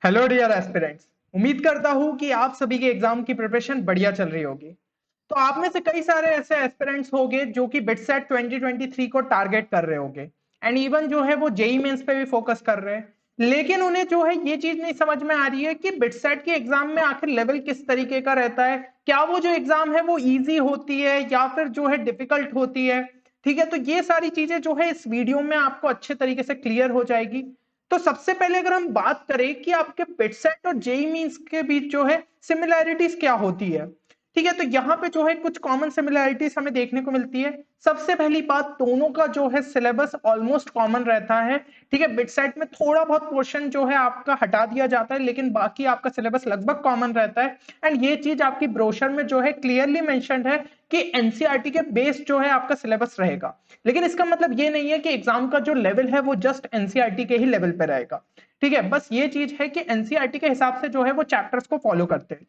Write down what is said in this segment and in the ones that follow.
Hello dear aspirants. उम्मीद करता हूं कि आप सभी के एग्जाम की प्रिपरेशन बढ़िया चल रही होगी। तो आप में से कई सारे ऐसे एस्पिरेंट्स होंगे जो कि बिटसेट 2023 को टारगेट कर रहे होंगे एंड इवन जो है वो जेई मेंस पे भी फोकस कर रहे हैं। लेकिन उन्हें जो है ये चीज नहीं समझ में आ रही है कि बिटसेट के एग्जाम में आखिर लेवल किस तरीके का रहता है। क्या वो जो एग्जाम है वो इजी होती है या फिर जो है डिफिकल्ट होती है। ठीक है, तो ये सारी चीजें जो है इस वीडियो में आपको अच्छे तरीके से क्लियर हो जाएगी। तो सबसे पहले अगर हम बात करें कि आपके बिटसेट और जेई मींस के बीच जो है सिमिलैरिटीज क्या होती है। ठीक है, तो यहाँ पे जो है कुछ कॉमन सिमिलैरिटीज हमें देखने को मिलती है। सबसे पहली बात, दोनों का जो है सिलेबस ऑलमोस्ट कॉमन रहता है। ठीक है, बिटसेट में थोड़ा बहुत पोर्शन जो है आपका हटा दिया जाता है लेकिन बाकी आपका सिलेबस लगभग कॉमन रहता है। एंड ये चीज आपकी ब्रोशर में जो है क्लियरली मेंशन्ड है कि एनसीईआरटी के बेस जो है आपका सिलेबस रहेगा। लेकिन इसका मतलब ये नहीं है कि एग्जाम का जो लेवल है वो जस्ट एनसीईआरटी के ही लेवल पे रहेगा। ठीक है, बस ये चीज है कि एनसीईआरटी के हिसाब से जो है वो चैप्टर्स को फॉलो करते हैं।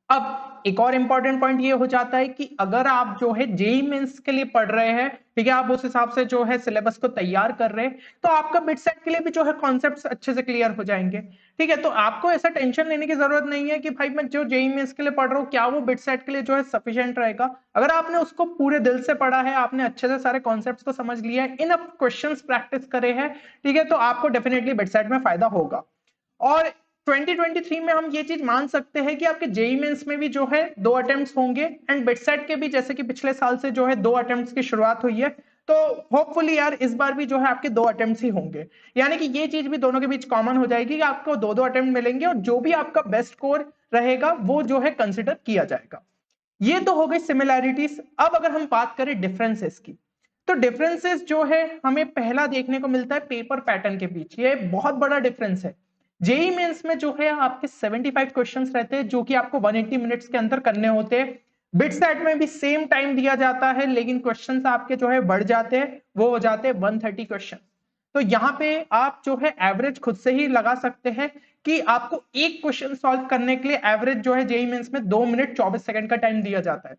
अब एक और इंपॉर्टेंट पॉइंट ये हो जाता है कि अगर आप जो है जेई मेंस के लिए पढ़ रहे हैं, ठीक है, आप उस हिसाब से जो है सिलेबस को तैयार कर रहे हैं, तो आपका बिटसेट के लिए भी जो है कॉन्सेप्ट्स अच्छे से क्लियर हो जाएंगे। ठीक है, तो आपको ऐसा टेंशन लेने की जरूरत नहीं है कि भाई मैं जो जेई मेंस के लिए पढ़ रहा हूँ क्या वो बिटसेट के लिए जो है सफिशिएंट रहेगा। अगर आपने उसको पूरे दिल से पढ़ा है, आपने अच्छे से सारे कॉन्सेप्ट्स को समझ लिया है, इन क्वेश्चंस प्रैक्टिस करे हैं, ठीक है, तो आपको डेफिनेटली बिटसेट में फायदा होगा। और 2023 में हम ये चीज मान सकते हैं कि आपके जेई मेंस में भी जो है 2 अटेम्प्ट्स होंगे एंड बिटसेट के भी जैसे कि पिछले साल से जो है 2 अटेम्प्ट्स की शुरुआत हुई है। तो होपफुली यार इस बार भी जो है आपके 2 अटेम्प्ट्स ही होंगे। यानी कि ये चीज भी दोनों के बीच कॉमन हो जाएगी कि आपको दो दो अटेम्प्ट मिलेंगे और जो भी आपका बेस्ट स्कोर रहेगा वो जो है कंसिडर किया जाएगा। ये तो हो गई सिमिलैरिटीज। अब अगर हम बात करें डिफरेंसेस की, तो डिफरेंसेस जो है हमें पहला देखने को मिलता है पेपर पैटर्न के बीच। ये बहुत बड़ा डिफरेंस है। जेई मेंस में जो है आपके 75 क्वेश्चंस रहते हैं जो कि आपको 180 मिनट्स के अंदर करने होते हैं। बिटसेट में भी सेम टाइम दिया जाता है लेकिन क्वेश्चंस आपके जो है बढ़ जाते हैं, वो हो जाते हैं 130 क्वेश्चन। तो यहाँ पे आप जो है एवरेज खुद से ही लगा सकते हैं कि आपको एक क्वेश्चन सॉल्व करने के लिए एवरेज जो है जेई मेंस में 2 मिनट 24 सेकंड का टाइम दिया जाता है।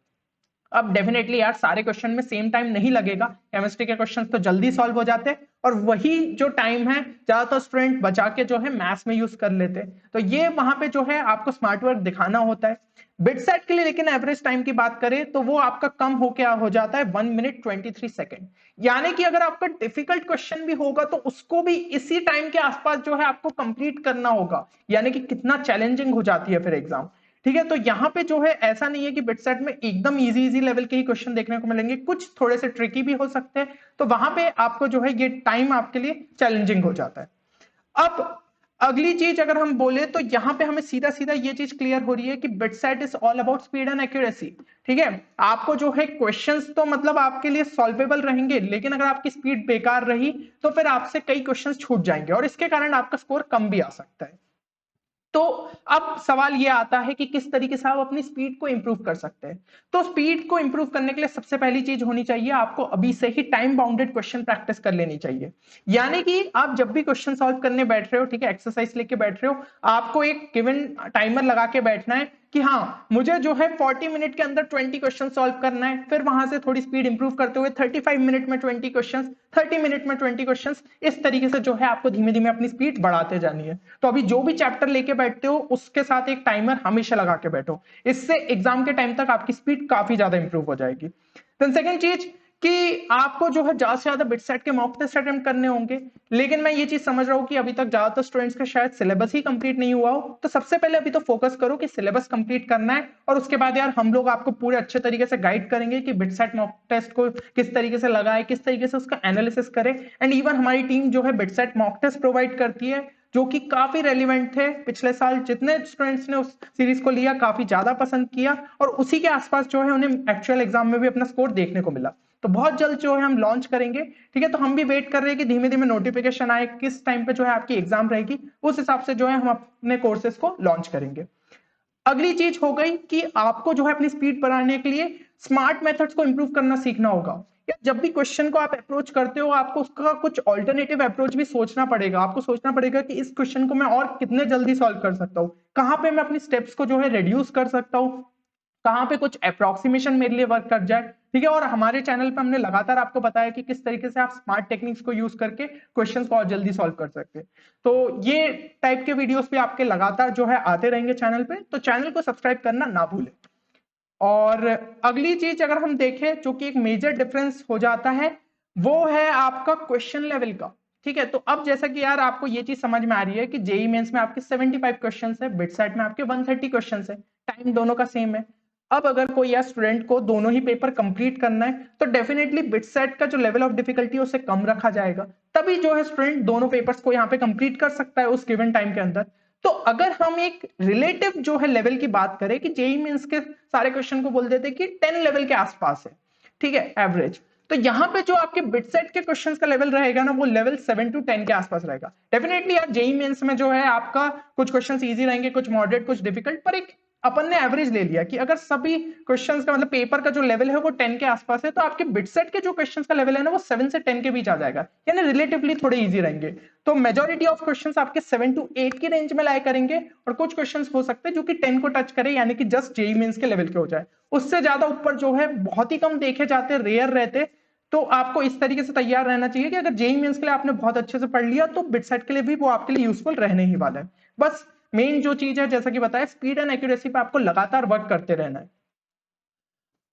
अब डेफिनेटली यार सारे क्वेश्चन में सेम टाइम नहीं लगेगा, केमिस्ट्री के क्वेश्चन तो जल्दी सॉल्व हो जाते हैं और वही जो टाइम है ज्यादातर स्टूडेंट बचा के जो है मैथ्स में यूज कर लेते हैं। तो ये वहां पे जो है आपको स्मार्ट वर्क दिखाना होता है। बिटसेट के लिए लेकिन एवरेज टाइम की बात करें तो वो आपका कम होके हो जाता है 1 मिनट 23 सेकंड। यानी कि अगर आपका डिफिकल्ट क्वेश्चन भी होगा तो उसको भी इसी टाइम के आसपास जो है आपको कंप्लीट करना होगा। यानी कि कितना चैलेंजिंग हो जाती है फिर एग्जाम। ठीक है, तो यहाँ पे जो है ऐसा नहीं है कि बिटसेट में एकदम इजी इजी लेवल के ही क्वेश्चन देखने को मिलेंगे, कुछ थोड़े से ट्रिकी भी हो सकते हैं। तो वहां पे आपको जो है ये टाइम आपके लिए चैलेंजिंग हो जाता है। अब अगली चीज अगर हम बोले तो यहाँ पे हमें सीधा सीधा ये चीज क्लियर हो रही है कि BITSAT is all about speed and accuracy. ठीक है, आपको जो है क्वेश्चंस तो मतलब आपके लिए सॉल्वेबल रहेंगे लेकिन अगर आपकी स्पीड बेकार रही तो फिर आपसे कई क्वेश्चंस छूट जाएंगे और इसके कारण आपका स्कोर कम भी आ सकता है। तो अब सवाल यह आता है कि किस तरीके से आप अपनी स्पीड को इंप्रूव कर सकते हैं। तो स्पीड को इंप्रूव करने के लिए सबसे पहली चीज होनी चाहिए, आपको अभी से ही टाइम बाउंडेड क्वेश्चन प्रैक्टिस कर लेनी चाहिए। यानी कि आप जब भी क्वेश्चन सॉल्व करने बैठ रहे हो, ठीक है, एक्सरसाइज लेके बैठ रहे हो, आपको एक गिवन टाइमर लगा के बैठना है कि हाँ मुझे जो है 40 मिनट के अंदर 20 क्वेश्चन सॉल्व करना है। फिर वहां से थोड़ी स्पीड इंप्रूव करते हुए 35 मिनट में 20 क्वेश्चन, 30 मिनट में 20 क्वेश्चन, इस तरीके से जो है आपको धीमे धीमे अपनी स्पीड बढ़ाते जानी है। तो अभी जो भी चैप्टर लेके बैठते हो उसके साथ एक टाइमर हमेशा लगा के बैठो। इससे एग्जाम के टाइम तक आपकी स्पीड काफी ज्यादा इंप्रूव हो जाएगी। देन सेकंड चीज कि आपको जो है ज्यादा से ज्यादा बिटसेट के मॉक टेस्ट अटेम्प्ट करने होंगे। लेकिन मैं ये चीज समझ रहा हूँ कि अभी तक ज्यादातर स्टूडेंट्स का शायद सिलेबस ही कंप्लीट नहीं हुआ हो। तो सबसे पहले अभी तो फोकस करो कि सिलेबस कंप्लीट करना है और उसके बाद यार हम लोग आपको पूरे अच्छे तरीके से गाइड करेंगे कि बिटसेट मॉक टेस्ट को किस तरीके से लगाए, किस तरीके से उसका एनालिसिस करें। एंड इवन हमारी टीम जो है बिटसेट मॉक टेस्ट प्रोवाइड करती है जो कि काफी रेलिवेंट थे। पिछले साल जितने स्टूडेंट्स ने उस सीरीज को लिया काफी ज्यादा पसंद किया और उसी के आसपास जो है उन्हें एक्चुअल एग्जाम में भी अपना स्कोर देखने को मिला। तो बहुत जल्द जो है हम लॉन्च करेंगे। ठीक है, तो हम भी वेट कर रहे हैं कि धीमे धीमे नोटिफिकेशन आए किस टाइम पे जो है आपकी एग्जाम रहेगी, उस हिसाब से जो है हम अपने कोर्सेज को लॉन्च करेंगे। अगली चीज हो गई कि आपको जो है अपनी स्पीड बढ़ाने के लिए स्मार्ट मेथड्स को इंप्रूव करना सीखना होगा। या जब भी क्वेश्चन को आप अप्रोच करते हो आपको उसका कुछ ऑल्टरनेटिव अप्रोच भी सोचना पड़ेगा। आपको सोचना पड़ेगा कि इस क्वेश्चन को मैं और कितने जल्दी सॉल्व कर सकता हूँ, कहाँ पे मैं अपनी स्टेप्स को जो है रिड्यूस कर सकता हूँ, कहां पे कुछ अप्रोक्सीमेशन मेरे लिए वर्क कर जाए। ठीक है। और हमारे चैनल पे हमने लगातार आपको बताया कि किस तरीके से आप स्मार्ट टेक्निक्स को यूज करके क्वेश्चंस को और जल्दी सॉल्व कर सकते हैं। तो ये टाइप के वीडियोस भी आपके लगातार जो है आते रहेंगे चैनल पे, तो चैनल को सब्सक्राइब करना ना भूलें। और अगली चीज अगर हम देखें जो कि एक मेजर डिफरेंस हो जाता है, वो है आपका क्वेश्चन लेवल का। ठीक है, तो अब जैसा कि यार आपको ये चीज समझ में आ रही है कि जेई मेंस में आपके 75 क्वेश्चंस है, बिटसेट में आपके 130 क्वेश्चंस है, टाइम दोनों का सेम है। अब अगर कोई यार स्टूडेंट को दोनों ही पेपर कंप्लीट करना है तो डेफिनेटली बिटसेट का जो लेवल ऑफ डिफिकल्टी है उससे कम रखा जाएगा, तभी जो है स्टूडेंट दोनों पेपर्स को यहाँ पे कंप्लीट कर सकता है उस गिवन टाइम के अंदर। तो अगर हम एक रिलेटिव जो है लेवल की बात करें कि जेई मेंस के सारे क्वेश्चन को बोल देते कि 10 लेवल के आसपास है, ठीक है, एवरेज, तो यहां पे जो आपके बिटसेट के क्वेश्चंस का लेवल रहेगा ना, वो लेवल 7 to 10 के आसपास रहेगा। डेफिनेटली यार जेई मेंस में जो है आपका कुछ क्वेश्चंस इजी रहेंगे, कुछ मॉडरेट, कुछ डिफिकल्ट, पर एक अपन ने एवरेज ले लिया कि अगर सभी क्वेश्चंस का मतलब पेपर का जो लेवल है वो 10 के आसपास है, तो आपके बिटसेट के जो क्वेश्चंस का लेवल है ना वो 7 से 10 के बीच आ जाएगा, यानी रिलेटिवली थोड़े इजी रहेंगे। तो मेजॉरिटी ऑफ क्वेश्चंस आपके 7 to 8 की रेंज में लाया करेंगे, और कुछ क्वेश्चंस हो सकते हैं जो कि 10 को टच करे, यानी कि जस्ट जेई मेंस के लेवल के हो जाए। उससे ज्यादा ऊपर जो है बहुत ही कम देखे जाते, रेयर रहते। तो आपको इस तरीके से तैयार रहना चाहिए कि अगर जेई मेंस के लिए आपने बहुत अच्छे से पढ़ लिया तो बिटसेट के लिए भी वो आपके लिए यूजफुल रहने ही वाला है। बस मेन जो चीज है जैसा कि बताया, स्पीड एंड एक्यूरेसी पे आपको लगातार वर्क करते रहना है।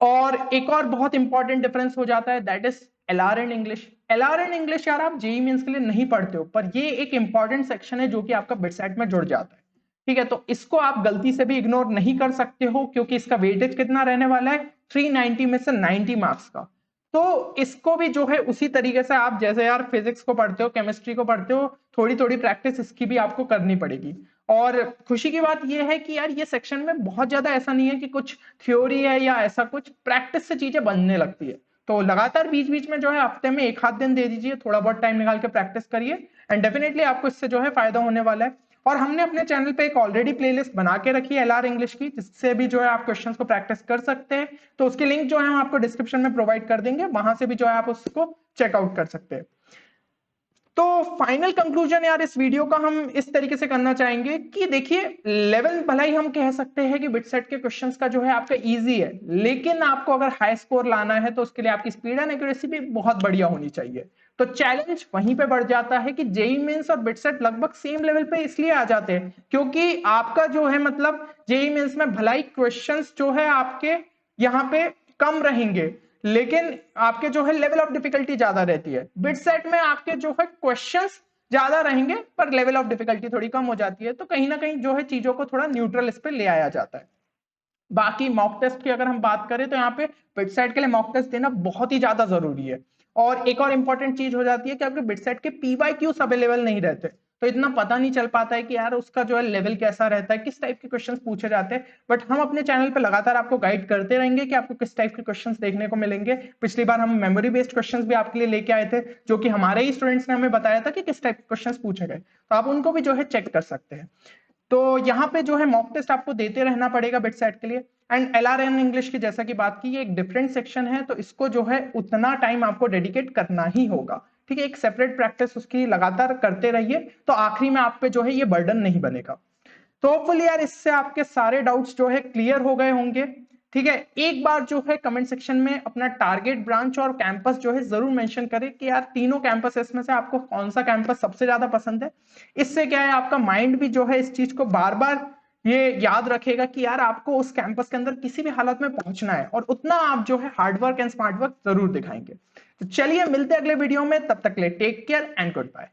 और एक और बहुत इंपॉर्टेंट डिफरेंस हो जाता है, that is LR and English. LR and English यार आप जेई मेंस के लिए नहीं पढ़ते हो, पर ये एक इंपॉर्टेंट सेक्शन है जो कि आपका बिटसेट में जुड़ जाता है। ठीक है, तो इसको आप गलती से भी इग्नोर नहीं कर सकते हो, क्योंकि इसका वेटेज कितना रहने वाला है, 390 में से 90 मार्क्स का। तो इसको भी जो है उसी तरीके से आप जैसे यार फिजिक्स को पढ़ते हो, केमिस्ट्री को पढ़ते हो, थोड़ी थोड़ी प्रैक्टिस इसकी भी आपको करनी पड़ेगी। और खुशी की बात यह है कि यार ये सेक्शन में बहुत ज्यादा ऐसा नहीं है कि कुछ थ्योरी है या ऐसा कुछ, प्रैक्टिस से चीजें बनने लगती है। तो लगातार बीच बीच में जो है हफ्ते में एक आध दिन दे दीजिए, थोड़ा बहुत टाइम निकाल के प्रैक्टिस करिए, एंड डेफिनेटली आपको इससे जो है फायदा होने वाला है। और हमने अपने चैनल पे एक ऑलरेडी प्लेलिस्ट बना के रखी है एलआर इंग्लिश की, जिससे भी जो है आप क्वेश्चंस को प्रैक्टिस कर सकते हैं। तो उसकी लिंक जो है हम आपको डिस्क्रिप्शन में प्रोवाइड कर देंगे, वहां से भी जो है आप उसको चेकआउट कर सकते हैं। तो फाइनल कंक्लूजन यार इस वीडियो का हम इस तरीके से करना चाहेंगे कि देखिए, लेवल भला ही हम कह सकते हैं कि बिटसेट के क्वेश्चंस का जो है आपका इजी है, लेकिन आपको अगर हाई स्कोर लाना है तो उसके लिए आपकी स्पीड एंड एक्यूरेसी भी बहुत बढ़िया होनी चाहिए। तो चैलेंज वहीं पे बढ़ जाता है कि जेई मेंस और बिटसेट लगभग सेम लेवल पे इसलिए आ जाते हैं क्योंकि आपका जो है मतलब जेई मेंस में भलाई क्वेश्चंस जो है आपके यहाँ पे कम रहेंगे, लेकिन आपके जो है लेवल ऑफ डिफिकल्टी ज्यादा रहती है। बिटसेट में आपके जो है क्वेश्चंस ज्यादा रहेंगे पर लेवल ऑफ डिफिकल्टी थोड़ी कम हो जाती है। तो कहीं ना कहीं जो है चीजों को थोड़ा न्यूट्रल इस पे ले आया जाता है। बाकी मॉक टेस्ट की अगर हम बात करें तो यहाँ पे बिटसेट के लिए मॉक टेस्ट देना बहुत ही ज्यादा जरूरी है। और एक और इंपॉर्टेंट चीज हो जाती है कि आपके बिटसेट के पीवाईक्यूज अवेलेबल नहीं रहते, तो इतना पता नहीं चल पाता है कि यार उसका जो है लेवल कैसा रहता है, किस टाइप के क्वेश्चंस पूछे जाते हैं। बट हम अपने चैनल पे लगातार आपको गाइड करते रहेंगे कि आपको किस टाइप के क्वेश्चंस देखने को मिलेंगे। पिछली बार हम मेमोरी बेस्ड क्वेश्चंस भी आपके लिए लेके आए थे, जो कि हमारे ही स्टूडेंट्स ने हमें बताया था कि किस टाइप के क्वेश्चंस पूछे गए, तो आप उनको भी जो है चेक कर सकते हैं। तो यहाँ पे जो है मॉक टेस्ट आपको देते रहना पड़ेगा बिटसेट के लिए। एंड एलआरएन इंग्लिश की जैसा कि बात की, ये एक डिफरेंट सेक्शन है, तो इसको जो है उतना टाइम आपको डेडिकेट करना ही होगा। ठीक है, एक सेपरेट प्रैक्टिस उसकी लगातार करते रहिए, तो आखिरी में आप पे जो है ये बर्डन नहीं बनेगा। तो होपफुली यार इससे आपके सारे डाउट्स जो है क्लियर हो गए होंगे। ठीक है, एक बार जो है कमेंट सेक्शन में अपना टारगेट ब्रांच और कैंपस जो है जरूर मेंशन करें कि यार तीनों कैंपस में से आपको कौन सा कैंपस सबसे ज्यादा पसंद है। इससे क्या है, आपका माइंड भी जो है इस चीज को बार बार ये याद रखेगा कि यार आपको उस कैंपस के अंदर किसी भी हालत में पहुंचना है, और उतना आप जो है हार्डवर्क एंड स्मार्ट वर्क जरूर दिखाएंगे। तो चलिए मिलते हैं अगले वीडियो में, तब तक के लिए take care and good bye.